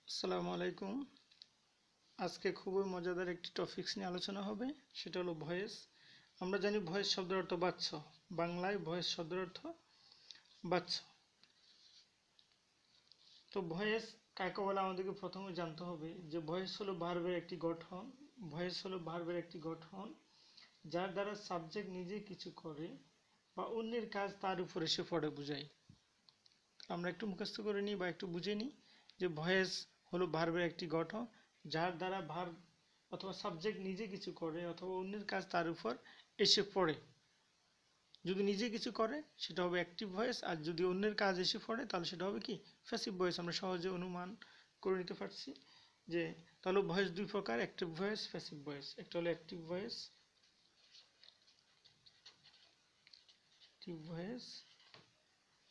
আসসালামু আলাইকুম। আজকে খুবই মজাদার একটি টপিকস নিয়ে আলোচনা হবে, সেটা হলো ভয়েস। আমরা জানি ভয়েস শব্দের অর্থ বাচ্চ। বাংলায় ভয়েস শব্দের অর্থ বাচ্চ। তো ভয়েস কাকে বলে আমাদেরকে প্রথমে জানতে হবে যে ভয়েস হলো ভার্বের একটি গঠন। ভয়েস হলো ভার্বের একটি গঠন যার দ্বারা সাবজেক্ট নিজে কিছু করে বা অন্যের কাজ তার উপর এসে পড়ে বোঝায়। আমরা একটু মুখস্থ করে নিই বা একটু বুঝে নিই যে ভয়েস হলো ভার্বের একটি গঠন যার দ্বারা ভার্ব অথবা সাবজেক্ট নিজে কিছু করে অথবা অন্যের কাজ তার উপর এসে পড়ে। যদি নিজে কিছু করে সেটা হবে অ্যাক্টিভ ভয়েস, আর যদি অন্যের কাজ এসে পড়ে তাহলে সেটা হবে কি প্যাসিভ ভয়েস। আমরা সহজে অনুমান করে নিতে পারছি যে তাহলে ভয়েস দুই প্রকার, অ্যাক্টিভ ভয়েস, প্যাসিভ ভয়েস। একটা হলো অ্যাক্টিভ ভয়েস,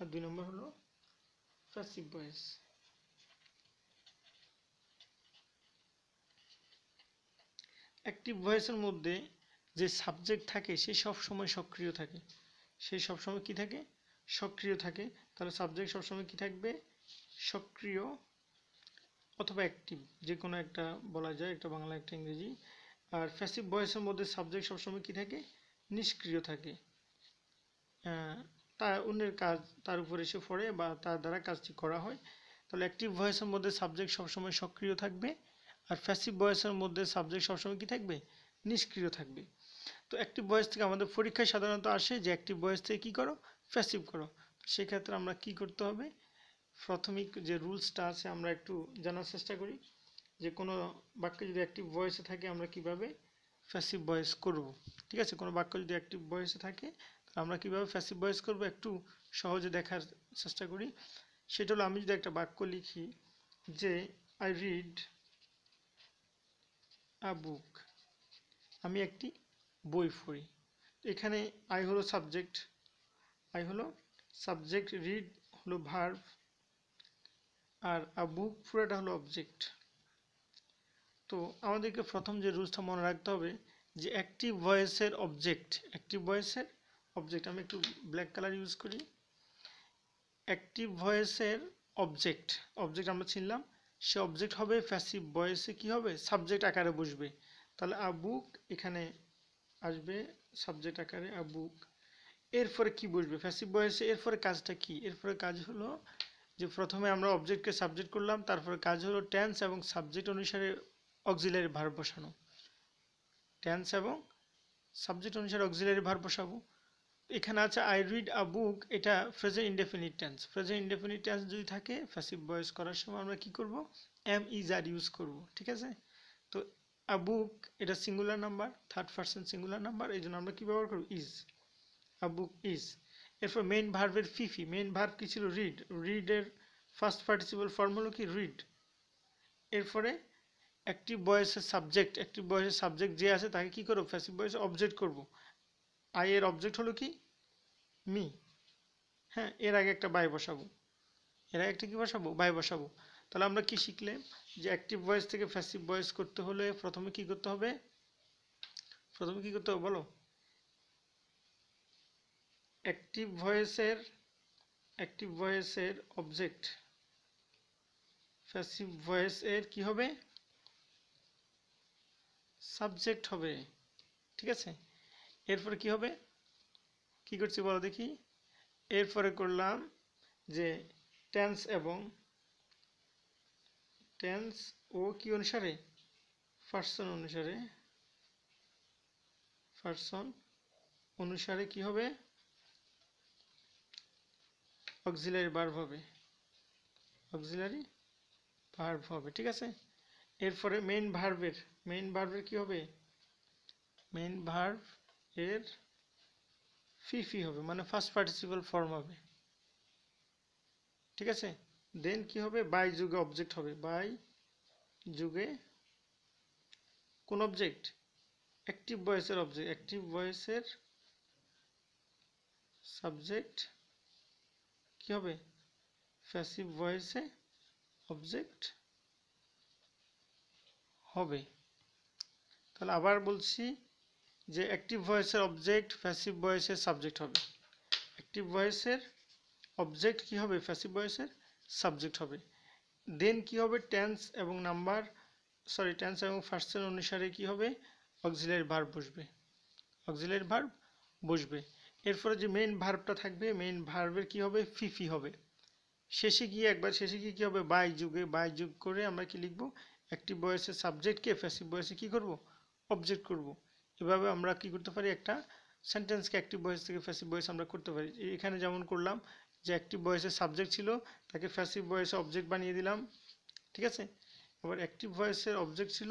আর দুই নম্বর হলো প্যাসিভ ভয়েস। অ্যাক্টিভ ভয়েসের মধ্যে যে সাবজেক্ট থাকে সে সবসময় সক্রিয় থাকে। সে সবসময় কি থাকে? সক্রিয় থাকে। তাহলে সাবজেক্ট সবসময় কি থাকবে? সক্রিয় অথবা অ্যাক্টিভ, যে কোনো একটা বলা যায়, একটা বাংলা একটা ইংরেজি। আর প্যাসিভ ভয়েসের মধ্যে সাবজেক্ট সবসময় কি থাকে? নিষ্ক্রিয় থাকে। তা অন্যের কাজ তার উপর এসে পড়ে বা তার দ্বারা কাজটি করা হয়। তাহলে অ্যাক্টিভ ভয়েসের মধ্যে সাবজেক্ট সবসময় সক্রিয় থাকবে, আর প্যাসিভ ভয়েসের মধ্যে সাবজেক্ট সবসময় কি থাকবে? নিষ্ক্রিয় থাকবে। তো অ্যাক্টিভ ভয়েস থেকে আমাদের পরীক্ষায় সাধারণত আসে যে অ্যাক্টিভ ভয়েস থেকে কি করো? প্যাসিভ করো। সেক্ষেত্রে আমরা কি করতে হবে? প্রাথমিক যে রুলসটা আছে আমরা একটু জানার চেষ্টা করি যে কোনো বাক্য যদি অ্যাক্টিভ ভয়েসে থাকে আমরা কিভাবে প্যাসিভ ভয়েস করব। ঠিক আছে, কোনো বাক্য যদি অ্যাক্টিভ ভয়েসে থাকে তাহলে আমরা কিভাবে প্যাসিভ ভয়েস করব একটু সহজে দেখার চেষ্টা করি। সেটা হলো, আমি যদি একটা বাক্য লিখি যে আই রিড আ বুক, আমি একটি বই পড়ি। এখানে আই হলো সাবজেক্ট, রিড হলো ভার্ব, আর আ বুক পুরোটা হলো অবজেক্ট। তো আমাদেরকে প্রথম যে রুলসটা মনে রাখতে হবে যে অ্যাক্টিভ ভয়েসের অবজেক্ট, আমি একটু ব্ল্যাক কালার ইউজ করি। অ্যাক্টিভ ভয়েসের অবজেক্ট আমরা চিনলাম, সে অবজেক্ট হবে প্যাসিভ ভয়েসে কি হবে? সাবজেক্ট আকারে বসবে। তাহলে আ বুক এখানে আসবে সাবজেক্ট আকারে, আ বুক। এরপরে কি বসবে প্যাসিভ ভয়েসে? এরপরে কাজটা কি? এরপরে কাজ হলো যে প্রথমে আমরা অবজেক্টকে সাবজেক্ট করলাম, তারপরে কাজ হলো টেন্স এবং সাবজেক্ট অনুসারে অক্সিলারি ভার্ব বসানো। টেন্স এবং সাবজেক্ট অনুসারে অক্সিলারি ভার্ব বসাবো। এখানে আছে আই রিড আ বুক, এটা present indefinite tense. Present indefinite tense যদি থাকে প্যাসিভ ভয়েস করার সময় আমরা কি করব? এম ইজ আর ইউজ করব। ঠিক আছে, তো আ বুক এটা singular number, third person singular number, এই জন্য আমরা কি ব্যবহার করব? ইজ। A book is. এরপর মেইন ভার্বের ফিফি, মেইন ভার্ব কি ছিল? রিড। রিডের ফার্স্ট পার্টিসিপল ফর্ম হলো কি? রিড। এরপরে অ্যাক্টিভ ভয়েসের সাবজেক্ট যে আছে তাকে কি করব? প্যাসিভ ভয়েসে অবজেক্ট করব। আই এর অবজেক্ট হলো কি? মি। হ্যাঁ, এর আগে একটা বাই বসাবো, কি বসাবো? বাই বসাবো। তাহলে আমরা কি শিখলে যে অ্যাক্টিভ ভয়েস থেকে প্যাসিভ ভয়েস করতে হলে প্রথমে কি করতে হবে? বলো। অ্যাক্টিভ ভয়েসের অবজেক্ট প্যাসিভ ভয়েস এর কি হবে? সাবজেক্ট হবে। ঠিক আছে, এরপরে কি হবে? কি করছি বলো দেখি। এরপরে করলাম যে টেন্স ও কি অনুসারে? পার্সন অনুসারে কি হবে? অক্সিলারি ভার্ব হবে। ঠিক আছে, এরপরে মেইন ভার্বের কি হবে? মেইন ভার্ব এর ফিফি হবে, মানে ফার্স্ট পার্টিসিপল ফর্ম হবে। ঠিক আছে, দেন কি হবে? বাই যুগে অবজেক্ট হবে। বাই যুগে কোন অবজেক্ট? অ্যাক্টিভ ভয়েসের সাবজেক্ট কি হবে? প্যাসিভ ভয়েসে অবজেক্ট হবে। তাহলে আবার বলছি যে অ্যাক্টিভ ভয়েসের অবজেক্ট প্যাসিভ ভয়েসের সাবজেক্ট হবে। অ্যাক্টিভ ভয়েসের অবজেক্ট কি হবে? প্যাসিভ ভয়েসের সাবজেক্ট হবে। দেন কি হবে টেন্স এবং নাম্বার টেন্স এবং পার্সন অনুসারে কি হবে অক্সিলারি ভার্ব বসবে, অক্সিলারি ভার্ব বসবে। এরপরে যে মেইন ভার্বটা থাকবে মেইন ভার্বের কি হবে ফিফি হবে। শেষে গিয়ে কি হবে বাই যুগ করে আমরা কি লিখব অ্যাক্টিভ ভয়েসের সাবজেক্টকে প্যাসিভ ভয়েসে কি করব অবজেক্ট করব। এভাবে আমরা কি করতে পারি একটা সেন্টেন্সকে অ্যাক্টিভ ভয়েস থেকে প্যাসিভ ভয়েস আমরা করতে পারি। এখানে যেমন করলাম যে অ্যাক্টিভ ভয়েসের সাবজেক্ট ছিল তাকে প্যাসিভ ভয়েসে অবজেক্ট বানিয়ে দিলাম, ঠিক আছে। আবার অ্যাক্টিভ ভয়েসের অবজেক্ট ছিল,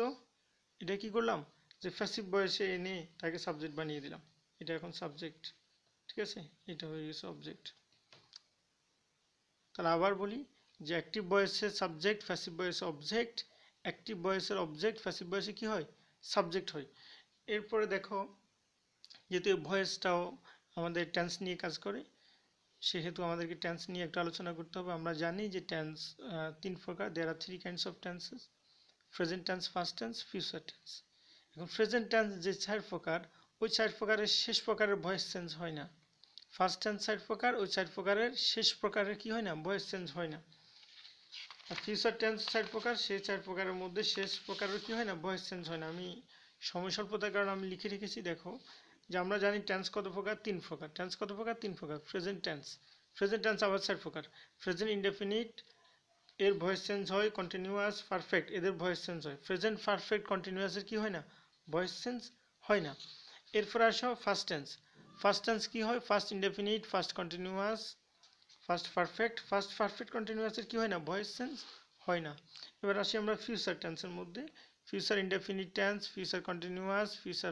এটা কি করলাম যে প্যাসিভ ভয়েসে এনে তাকে সাবজেক্ট বানিয়ে দিলাম, এটা এখন সাবজেক্ট, ঠিক আছে, এটা হয়ে গেছে অবজেক্ট। তাহলে আবার বলি যে অ্যাক্টিভ ভয়েসের সাবজেক্ট প্যাসিভ ভয়েসে অবজেক্ট, অ্যাক্টিভ ভয়েসের অবজেক্ট প্যাসিভ ভয়েসে কি হয় সাবজেক্ট হয়। এরপরে দেখো যেহেতু ভয়েসটাও আমাদের টেন্স নিয়ে কাজ করে সেহেতু আমাদেরকে টেন্স নিয়ে একটু আলোচনা করতে হবে। আমরা জানি যে টেন্স তিন প্রকার, দেয়ার আর 3 kinds of tenses, present tense, fast tense, future tense. এখন প্রেজেন্ট টেন্স যে 4 প্রকার ওই 4 প্রকারের শেষ প্রকারের ভয়েস চেঞ্জ হয় না। ফার্স্ট টেন্স 4 প্রকার, ওই 4 প্রকারের শেষ প্রকারের কি হয় না ভয়েস চেঞ্জ হয় না। আর ফিউচার টেন্স 4 প্রকার, সেই 4 প্রকারের মধ্যে শেষ প্রকারের কি হয় না ভয়েস চেঞ্জ হয় না। আমি সময় স্বল্পতার কারণে আমি লিখে রেখেছি দেখো যে আমরা জানি টেন্স কত প্রকার 3 প্রকার। টেন্স কত প্রকার 3 প্রকার। প্রেজেন্ট টেন্স আবার 4 প্রকার। প্রেজেন্ট ইনডেফিনিট এর ভয়েস চেঞ্জ হয়, কন্টিনিউয়াস পারফেক্ট এদের ভয়েস চেঞ্জ হয়। প্রেজেন্ট পারফেক্ট কন্টিনিউয়াসের কি হয় না ভয়েস চেঞ্জ হয় না। এরপর আসো ফার্স্ট টেন্স কি হয় first indefinite, first continuous, first perfect কন্টিনিউয়াসের কি হয় না ভয়েস চেঞ্জ হয় না। এবার আসি আমরা ফিউচার টেন্সের মধ্যে। Future indefinite tense, future continuous, future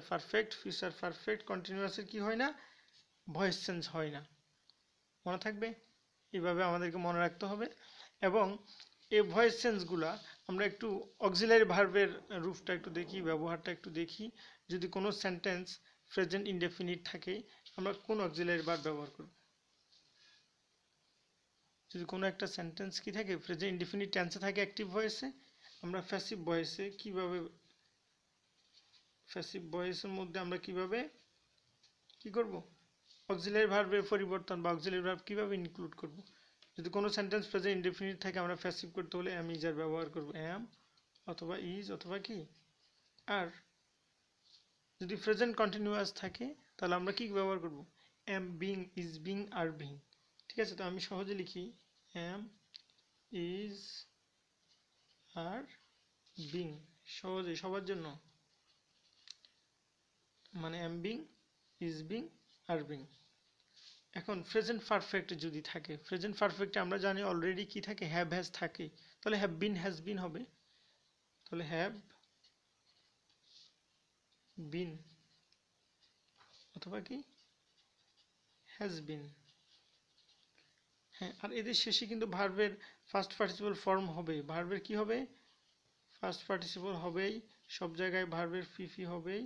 perfect কন্টিনিউয়াসের কি হয় না ভয়েস চেঞ্জ হয় না। মনে থাকবে, এইভাবে আমাদেরকে মনে রাখতে হবে। এবং এই ভয়েস চেঞ্জগুলা আমরা একটু অক্সিলারি ভার্বের রূপটা একটু দেখি, ব্যবহারটা একটু দেখি। যদি কোনো সেন্টেন্স প্রেজেন্ট ইনডেফিনিট থাকে আমরা কোন অক্সিলারি ভার্ব ব্যবহার করব। যদি কোনো একটা সেন্টেন্স কি থাকে প্রেজেন্ট ইনডেফিনিট টেন্সে থাকে অ্যাক্টিভ ভয়েসে, আমরা প্যাসিভ ভয়েসে কিভাবে প্যাসিভ ভয়েসের মধ্যে আমরা কিভাবে কি করব অক্সিলারি ভার্বের পরিবর্তন বা অক্সিলারি ভার্ব কিভাবে ইনক্লুড করব। যদি কোনো সেন্টেন্স প্রেজেন্ট ইনডেফিনিট থাকে আমরা প্যাসিভ করতে হলে এম ইজ আর ব্যবহার করব, এম অথবা ইজ অথবা কি আর। যদি প্রেজেন্ট কন্টিনিউয়াস থাকে তাহলে আমরা কি ব্যবহার করব am being, is being, are being, ঠিক আছে। তো আমি সহজে লিখি এম ইজ আর বিং, সহজে সবার জন্য, মানে am being, is being, are being. এখন প্রেজেন্ট পারফেক্ট যদি থাকে, প্রেজেন্ট পারফেক্টে আমরা জানি অলরেডি কি থাকে হ্যাভ হ্যাজ থাকে, তাহলে হ্যাভ বিন হ্যাজ বিন হবে। তাহলে হ্যাভ বিন অথবা কি হ্যাজ বিন। হ্যাঁ, আর এদের শেষে কিন্তু ভার্বের ফার্স্ট পার্টিসিপল ফর্ম হবে, ভার্বের কি হবে ফার্স্ট পার্টিসিপল হবেই, সব জায়গায় ভার্বের ফিফি হবেই,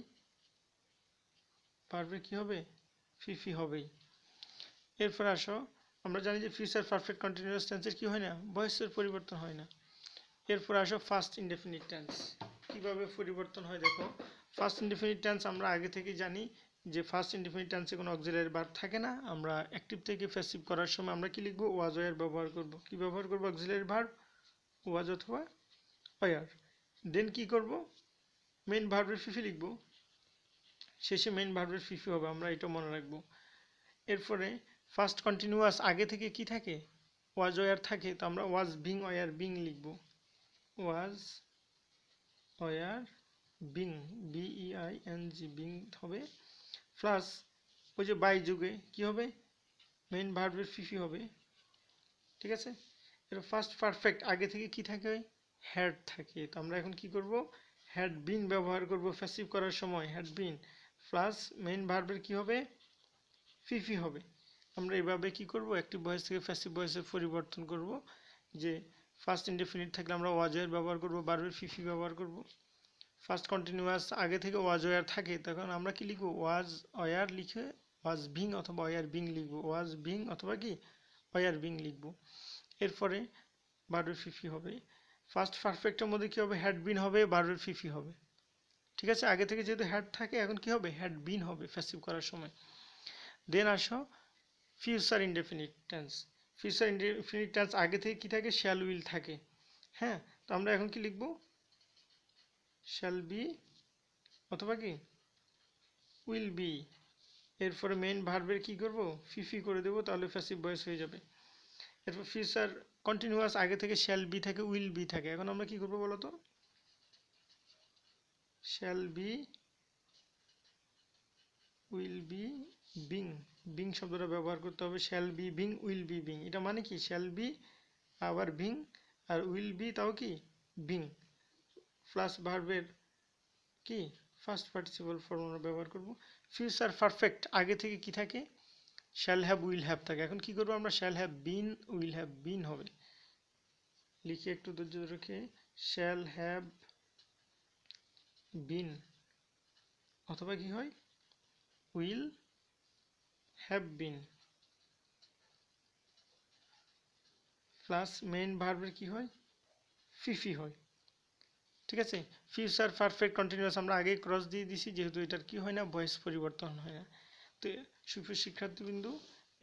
ভার্বের কি হবে ফিফি হবেই। এরপর আসো আমরা জানি যে ফিউচার পারফেক্ট কন্টিনিউয়াস টেন্সের কি হয় না ভয়েসের পরিবর্তন হয় না। এরপর আসো ফার্স্ট ইনডেফিনিট টেন্স, কিভাবে পরিবর্তন হয় দেখো। ফার্স্ট ইনডেফিনিট টেন্স আমরা আগে থেকেই জানি যে ফার্স্ট ইনডেফিনিট টেন্সে কোনো অক্সিলারি ভার্ব থাকে না। আমরা অ্যাক্টিভ থেকে প্যাসিভ করার সময় আমরা কি লিখব ওয়াজ ওয়ার ব্যবহার করব। কি ব্যবহার করব অক্সিলারি ভার্ব ওয়াজ অথবা ওয়ার। দেন কি করব মেইন ভার্বের ফিফি লিখব, শেষে মেইন ভার্বের ফিফি হবে, আমরা এটা মনে রাখবো। এরপরে ফার্স্ট কন্টিনিউয়াস আগে থেকে কি থাকে ওয়াজ ওয়ার থাকে, তো আমরা ওয়াজ বিং ওয়ার বিং লিখব, ওয়াজ ওয়ার বিং, বিইআইএনজি বিং হবে, প্লাস ওই যে বাই যুগে কি হবে মেইন ভার্বের ফিফি হবে, ঠিক আছে। এর ফার্স্ট পারফেক্ট আগে থেকে কি থাকে হ্যাড থাকে, তো আমরা এখন কি করব হ্যাড বিন ব্যবহার করব প্যাসিভ করার সময়, হ্যাড বিন প্লাস মেইন ভার্বের কি হবে ফিফি হবে। আমরা এভাবে কি করব অ্যাক্টিভ ভয়েস থেকে প্যাসিভ ভয়েসে পরিবর্তন করব। যে ফার্স্ট ইনডেফিনিট থাকলে আমরা ওয়াজ ওয়ার ব্যবহার করব, ভার্বের ফিফি ব্যবহার করব। ফার্স্ট কন্টিনিউয়াস আগে থেকে ওয়াজ ওয়ার থাকে তখন আমরা কি লিখব ওয়াজ ওয়ার লিখে ওয়াজ বিং অথবা ওয়ার বিং লিখব, ওয়াজ বিং অথবা কি ওয়ার বিং লিখব। এরপরে ভার্বের ফিফি হবে। ফার্স্ট পারফেক্টের মধ্যে কি হবে হ্যাড বিন হবে, ভার্বের ফিফি হবে, ঠিক আছে। আগে থেকে যেহেতু হ্যাড থাকে এখন কি হবে হ্যাড বিন হবে প্যাসিভ করার সময়। দেন আসো future indefinite tense. Future indefinite tense আগে থেকে কি থাকে শ্যাল উইল থাকে, হ্যাঁ, তো আমরা এখন কি লিখব, শ্যাল বি অথবা কি উইল বি, এরপরে মেইন ভার্বের কি করব, ফি করে দেব, তাহলে প্যাসিভ ভয়েস হয়ে যাবে। এরপর ফিউচার কন্টিনিউয়াস আগে থেকে শ্যাল বি থাকে, উইল বি থাকে। এখন আমরা কি করব বলো তো, shall be will be being, being শব্দটা ব্যবহার করতে হবে। Shall be being will be being, এটা মানে কি শ্যাল বি আবার বিং আর উইল বি তাও কি বিং, প্লাস ভার্বের কি ফার্স্ট পার্টিসিপল ফর্ম আমরা ব্যবহার করব। ফিউচার পারফেক্ট আগে থেকে কি থাকে, শ্যাল হ্যাভ উইল হ্যাভ থাকে। এখন কি করব আমরা, shall have been will have been হবে, লিখে একটু ধৈর্য রেখে, শ্যাল হ্যাভ বিন অথবা কি হয় will have been plus main ভার্বের কি হয় ফি হয়। ঠিক আছে, ফিউচার পারফেক্ট কন্টিনিউয়াস আমরা আগে ক্রস দিয়ে দিছি, যেহেতু এটার কি হয় না, ভয়েস পরিবর্তন হয় না। তো সুপ্রিয় শিক্ষার্থীবৃন্দু,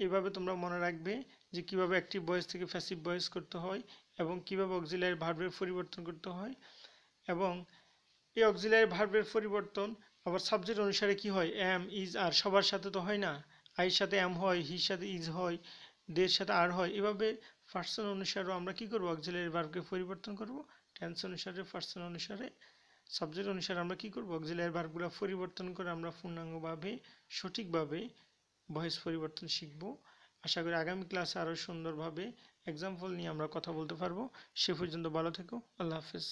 এভাবে তোমরা মনে রাখবে যে কিভাবে অ্যাক্টিভ ভয়েস থেকে প্যাসিভ ভয়েস করতে হয় এবং কিভাবে অক্সিলারি ভার্বের পরিবর্তন করতে হয়। এবং এই অক্সিলারি ভার্বের পরিবর্তন আবার সাবজেক্ট অনুসারে কি হয়, এম ইজ আর, সবার সাথে তো হয় না, আইর সাথে এম হয়, হির সাথে ইজ হয়, দের সাথে আর হয়। এভাবে পার্সন অনুসারেও আমরা কি করব, অক্সিলারি ভার্বকে পরিবর্তন করব। টেন্স অনুসারে, পার্সন অনুসারে, সাবজেক্ট অনুসারে আমরা কি করব, অক্সিলারি ভার্বগুলো পরিবর্তন করে আমরা পূর্ণাঙ্গভাবে সঠিকভাবে ভয়েস পরিবর্তন শিখব। আশা করি আগামী ক্লাসে আরও সুন্দরভাবে এক্সাম্পল নিয়ে আমরা কথা বলতে পারবো। সে পর্যন্ত ভালো থেকো, আল্লাহ হাফেজ।